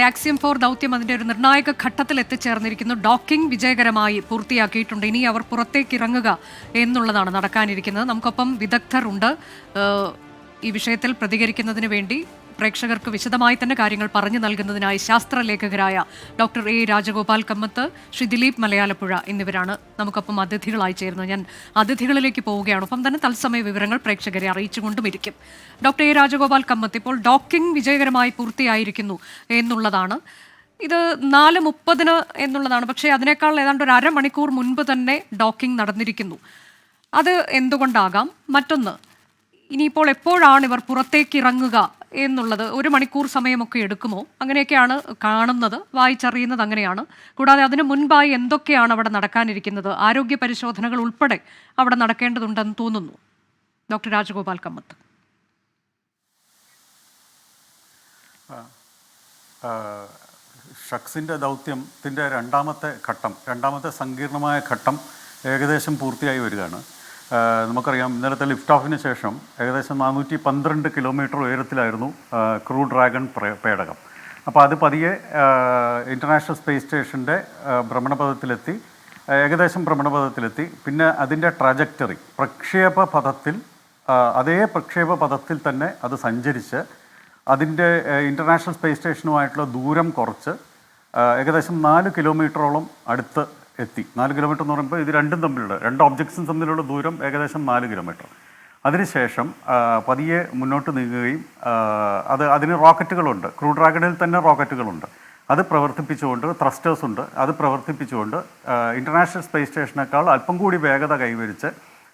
Axiom 4 ദൗത്യം അതിന്റെ ഒരു നിർണായക ഘട്ടത്തിൽ എത്തിച്ചേർന്നിരിക്കുന്നു. ഡോക്കിംഗ് വിജയകരമായി പൂർത്തിയാക്കിയിട്ടുണ്ട്. ഇനി അവർ പുറത്തേക്ക് ഇറങ്ങുക എന്നുള്ളതാണ് നടക്കാനിരിക്കുന്നത്. നമുക്കൊപ്പം വിദഗ്ധരുണ്ട് ഈ വിഷയത്തിൽ പ്രതികരിക്കുന്നതിന് വേണ്ടി. പ്രേക്ഷകർക്ക് വിശദമായി തന്നെ കാര്യങ്ങൾ പറഞ്ഞു നൽകുന്നതിനായി ശാസ്ത്രലേഖകരായ ഡോക്ടർ എ രാജഗോപാൽ കമ്മത്ത്, ശ്രീ ദിലീപ് മലയാലപ്പുഴ എന്നിവരാണ് നമുക്കൊപ്പം അതിഥികളായി ചേരുന്നത്. ഞാൻ അതിഥികളിലേക്ക് പോവുകയാണ്. ഒപ്പം തന്നെ തത്സമയ വിവരങ്ങൾ പ്രേക്ഷകരെ അറിയിച്ചുകൊണ്ടുമിരിക്കും. ഡോക്ടർ എ രാജഗോപാൽ കമ്മത്ത്, ഇപ്പോൾ ഡോക്കിംഗ് വിജയകരമായി പൂർത്തിയായിരിക്കുന്നു എന്നുള്ളതാണ്. ഇത് 4:30 എന്നുള്ളതാണ്. പക്ഷേ അതിനേക്കാൾ ഏതാണ്ട് ഒരു അരമണിക്കൂർ മുൻപ് തന്നെ ഡോക്കിംഗ് നടന്നിരിക്കുന്നു. അത് എന്തുകൊണ്ടാകാം? മറ്റൊന്ന്, ഇനിയിപ്പോൾ എപ്പോഴാണ് ഇവർ പുറത്തേക്ക് ഇറങ്ങുക എന്നുള്ളത്? 1 മണിക്കൂർ സമയമൊക്കെ എടുക്കുമോ? അങ്ങനെയൊക്കെയാണ് കാണുന്നത്, വായിച്ചറിയുന്നത് അങ്ങനെയാണ്. കൂടാതെ അതിനു മുൻപായി എന്തൊക്കെയാണ് അവിടെ നടക്കാനിരിക്കുന്നത്? ആരോഗ്യ പരിശോധനകൾ ഉൾപ്പെടെ അവിടെ നടക്കേണ്ടതുണ്ടെന്ന് തോന്നുന്നു. ഡോക്ടർ രാജഗോപാൽ കമ്മത്ത്. ഷക്സിൻ്റെ ദൗത്യത്തിൻ്റെ രണ്ടാമത്തെ സങ്കീർണമായ ഘട്ടം ഏകദേശം പൂർത്തിയായി വരികയാണ്. നമുക്കറിയാം, ഇന്നലത്തെ ലിഫ്റ്റ് ഓഫിന് ശേഷം ഏകദേശം 412 കിലോമീറ്റർ ഉയരത്തിലായിരുന്നു ക്രൂ ഡ്രാഗൺ പേടകം. അപ്പോൾ അത് പതിയെ ഇൻ്റർനാഷണൽ സ്പേസ് സ്റ്റേഷൻ്റെ ഭ്രമണപഥത്തിലെത്തി. പിന്നെ അതിൻ്റെ ട്രാജക്ടറി അതേ പ്രക്ഷേപ പഥത്തിൽ തന്നെ അത് സഞ്ചരിച്ച് അതിൻ്റെ ഇൻ്റർനാഷണൽ സ്പേസ് സ്റ്റേഷനുമായിട്ടുള്ള ദൂരം കുറച്ച് ഏകദേശം 4 കിലോമീറ്ററോളം അടുത്ത് എത്തി. 4 കിലോമീറ്റർ എന്ന് പറയുമ്പോൾ ഇത് രണ്ട് ഒബ്ജക്ട്സും തമ്മിലുള്ള ദൂരം ഏകദേശം 4 കിലോമീറ്റർ. അതിനുശേഷം പതിയെ മുന്നോട്ട് നീങ്ങുകയും അതിന് റോക്കറ്റുകളുണ്ട്. ക്രൂ ഡ്രാഗണിൽ തന്നെ റോക്കറ്റുകളുണ്ട്. അത് പ്രവർത്തിപ്പിച്ചുകൊണ്ട് ത്രസ്റ്റേഴ്സ് ഉണ്ട്. അത് പ്രവർത്തിപ്പിച്ചുകൊണ്ട് ഇൻ്റർനാഷണൽ സ്പേസ് സ്റ്റേഷനേക്കാൾ അല്പം കൂടി വേഗത കൈവരിച്ച്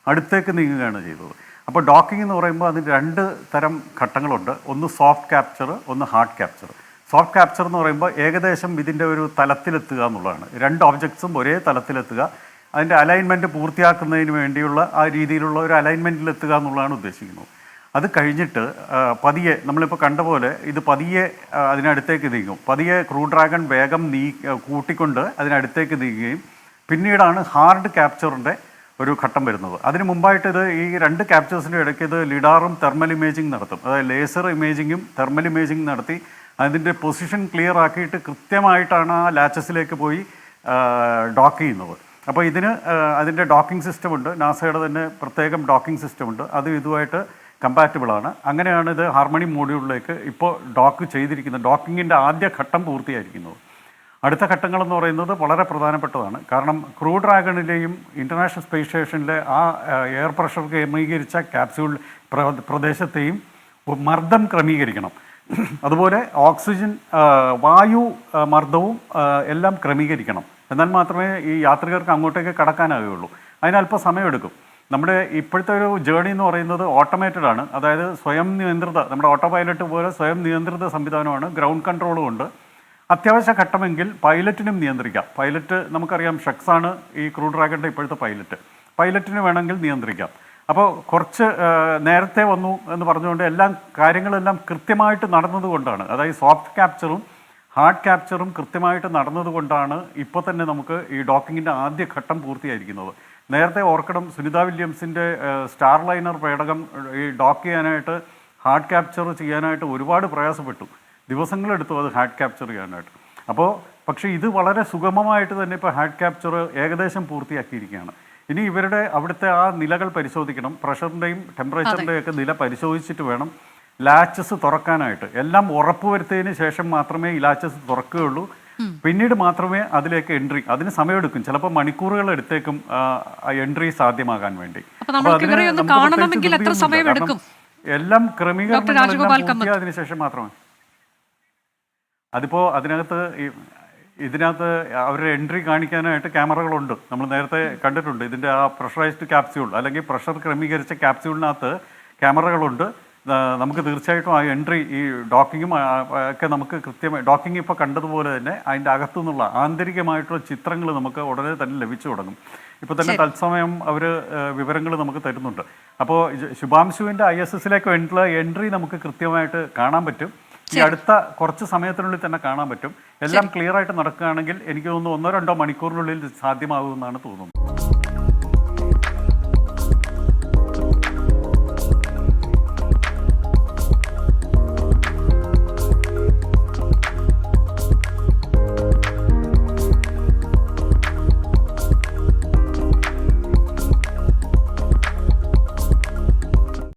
അടുത്തേക്ക് നീങ്ങുകയാണ് ചെയ്തത്. അപ്പോൾ ഡോക്കിംഗ് എന്ന് പറയുമ്പോൾ അതിന് 2 തരം ഘട്ടങ്ങളുണ്ട്. ഒന്ന് സോഫ്റ്റ് ക്യാപ്ചർ, ഒന്ന് ഹാർഡ് ക്യാപ്ചർ. സോഫ്റ്റ് ക്യാപ്ചർ എന്ന് പറയുമ്പോൾ ഏകദേശം ഇതിൻ്റെ ഒരു തലത്തിലെത്തുക എന്നുള്ളതാണ്. 2 ഒബ്ജക്ട്സും ഒരേ തലത്തിലെത്തുക, അതിൻ്റെ അലൈൻമെൻറ്റ് പൂർത്തിയാക്കുന്നതിന് വേണ്ടിയുള്ള ആ രീതിയിലുള്ള ഒരു അലൈൻമെൻറ്റിലെത്തുക എന്നുള്ളതാണ് ഉദ്ദേശിക്കുന്നത്. അത് കഴിഞ്ഞിട്ട് പതിയെ നമ്മളിപ്പോൾ കണ്ട പോലെ ഇത് പതിയെ അതിനടുത്തേക്ക് നീങ്ങും. പതിയെ ക്രൂ ഡ്രാഗൺ വേഗം കൂട്ടിക്കൊണ്ട് അതിനടുത്തേക്ക് നീങ്ങുകയും പിന്നീടാണ് ഹാർഡ് ക്യാപ്ചറിൻ്റെ ഒരു ഘട്ടം വരുന്നത്. അതിന് മുമ്പായിട്ട് ഈ 2 ക്യാപ്ചേഴ്സിൻ്റെ ഇടയ്ക്ക് ഇത് ലിഡാറും തെർമൽ ഇമേജിങ് നടത്തും. അതായത് ലേസർ ഇമേജിങ്ങും തെർമൽ ഇമേജിങ് നടത്തി അതിൻ്റെ പൊസിഷൻ ക്ലിയർ ആക്കിയിട്ട് കൃത്യമായിട്ടാണ് ആ ലാച്ചസിലേക്ക് പോയി ഡോക്ക് ചെയ്യുന്നത്. അപ്പോൾ അതിൻ്റെ ഡോക്കിംഗ് സിസ്റ്റമുണ്ട്. നാസയുടെ തന്നെ പ്രത്യേകം ഡോക്കിംഗ് സിസ്റ്റമുണ്ട്. അത് ഇതുമായിട്ട് കമ്പാറ്റബിളാണ്. അങ്ങനെയാണ് ഇത് ഹാർമണി മോഡ്യൂളിലേക്ക് ഇപ്പോൾ ഡോക്ക് ചെയ്തിരിക്കുന്നത്. ഡോക്കിങ്ങിൻ്റെ ആദ്യ ഘട്ടം പൂർത്തിയായിരിക്കുന്നത്. അടുത്ത ഘട്ടങ്ങളെന്ന് പറയുന്നത് വളരെ പ്രധാനപ്പെട്ടതാണ്. കാരണം ക്രൂ ഡ്രാഗണിലെയും ഇൻ്റർനാഷണൽ സ്പേസ് സ്റ്റേഷനിലെ ആ എയർ പ്രഷർ ക്രമീകരിച്ച ക്യാപ്സ്യൂൾ പ്രദേശത്തെയും മർദ്ദം ക്രമീകരിക്കണം. അതുപോലെ ഓക്സിജൻ വായു മർദ്ദവും എല്ലാം ക്രമീകരിക്കണം. എന്നാൽ മാത്രമേ ഈ യാത്രികർക്ക് അങ്ങോട്ടേക്ക് കടക്കാനാവുകയുള്ളൂ. അതിനല്പം സമയമെടുക്കും. നമ്മുടെ ഇപ്പോഴത്തെ ഒരു ജേർണി എന്ന് പറയുന്നത് ഓട്ടോമേറ്റഡ് ആണ്. അതായത് സ്വയം നിയന്ത്രിത, നമ്മുടെ ഓട്ടോ പൈലറ്റ് പോലെ സ്വയം നിയന്ത്രിത സംവിധാനമാണ്. ഗ്രൗണ്ട് കൺട്രോളും ഉണ്ട്. അത്യാവശ്യ ഘട്ടമെങ്കിൽ പൈലറ്റിനും നിയന്ത്രിക്കാം. പൈലറ്റ് നമുക്കറിയാം, ഷക്സാണ് ഈ ക്രൂ ഡ്രാഗണിൻ്റെ ഇപ്പോഴത്തെ പൈലറ്റിന് വേണമെങ്കിൽ നിയന്ത്രിക്കാം. അപ്പോൾ കുറച്ച് നേരത്തെ വന്നു എന്ന് പറഞ്ഞുകൊണ്ട് കാര്യങ്ങളെല്ലാം കൃത്യമായിട്ട് നടന്നതുകൊണ്ടാണ്, അതായത് സോഫ്റ്റ് ക്യാപ്ചറും ഹാർഡ് ക്യാപ്ചറും കൃത്യമായിട്ട് നടന്നതുകൊണ്ടാണ് ഇപ്പോൾ തന്നെ നമുക്ക് ഈ ഡോക്കിങ്ങിൻ്റെ ആദ്യ ഘട്ടം പൂർത്തിയായിരിക്കുന്നത്. നേരത്തെ ഓർക്കണം, സുനിത വില്യംസിൻ്റെ സ്റ്റാർ ലൈനർ പേടകം ഈ ഡോക്ക് ചെയ്യാനായിട്ട്, ഹാർഡ് ക്യാപ്ചർ ചെയ്യാനായിട്ട് ഒരുപാട് പ്രയാസപ്പെട്ടു. ദിവസങ്ങളെടുത്തു അത് ഹാർഡ് ക്യാപ്ചർ ചെയ്യാനായിട്ട്. പക്ഷേ ഇത് വളരെ സുഗമമായിട്ട് തന്നെ ഇപ്പോൾ ഹാർഡ് ക്യാപ്ചർ ഏകദേശം പൂർത്തിയാക്കിയിരിക്കുകയാണ്. ഇനി അവിടുത്തെ ആ നിലകൾ പരിശോധിക്കണം. പ്രഷറിൻ്റെയും ടെമ്പറേച്ചറിൻ്റെയും ഒക്കെ നില പരിശോധിച്ചിട്ട് വേണം ലാച്ചസ് തുറക്കാനായിട്ട്. എല്ലാം ഉറപ്പുവരുത്തിയതിന് ശേഷം മാത്രമേ ഈ ലാച്ചസ് തുറക്കുകയുള്ളൂ. പിന്നീട് മാത്രമേ അതിലേക്ക് എൻട്രി, അതിന് സമയമെടുക്കും. ചിലപ്പോൾ മണിക്കൂറുകൾ എടുത്തേക്കും എൻട്രി സാധ്യമാകാൻ വേണ്ടി. എല്ലാം ക്രമീകരണം അതിനുശേഷം മാത്രമേ. അതിപ്പോൾ ഇതിനകത്ത് അവരുടെ എൻട്രി കാണിക്കാനായിട്ട് ക്യാമറകളുണ്ട്. നമ്മൾ നേരത്തെ കണ്ടിട്ടുണ്ട്. ഇതിൻ്റെ ആ പ്രഷറൈസ്ഡ് ക്യാപ്സ്യൂൾ അല്ലെങ്കിൽ പ്രഷർ ക്രമീകരിച്ച ക്യാപ്സ്യൂളിനകത്ത് ക്യാമറകളുണ്ട്. നമുക്ക് തീർച്ചയായിട്ടും ആ എൻട്രി, ഈ ഡോക്കിങ്ങും ഒക്കെ നമുക്ക് കൃത്യമായി, ഡോക്കിങ് ഇപ്പോൾ കണ്ടതുപോലെ തന്നെ അതിൻ്റെ അകത്തു നിന്നുള്ള ആന്തരികമായിട്ടുള്ള ചിത്രങ്ങൾ നമുക്ക് ഉടനെ തന്നെ ലഭിച്ചു തുടങ്ങും. ഇപ്പോൾ തന്നെ തത്സമയം അവർ വിവരങ്ങൾ നമുക്ക് തരുന്നുണ്ട്. അപ്പോൾ ശുഭാംശുവിൻ്റെ ISSലേക്ക് വേണ്ടിയിട്ടുള്ള എൻട്രി നമുക്ക് കൃത്യമായിട്ട് കാണാൻ പറ്റും. ഈ അടുത്ത കുറച്ച് സമയത്തിനുള്ളിൽ തന്നെ കാണാൻ പറ്റും. എല്ലാം ക്ലിയർ ആയിട്ട് നടക്കുകയാണെങ്കിൽ എനിക്ക് തോന്നുന്നു 1-2 മണിക്കൂറിനുള്ളിൽ സാധ്യമാകുമെന്നാണ് തോന്നുന്നത്.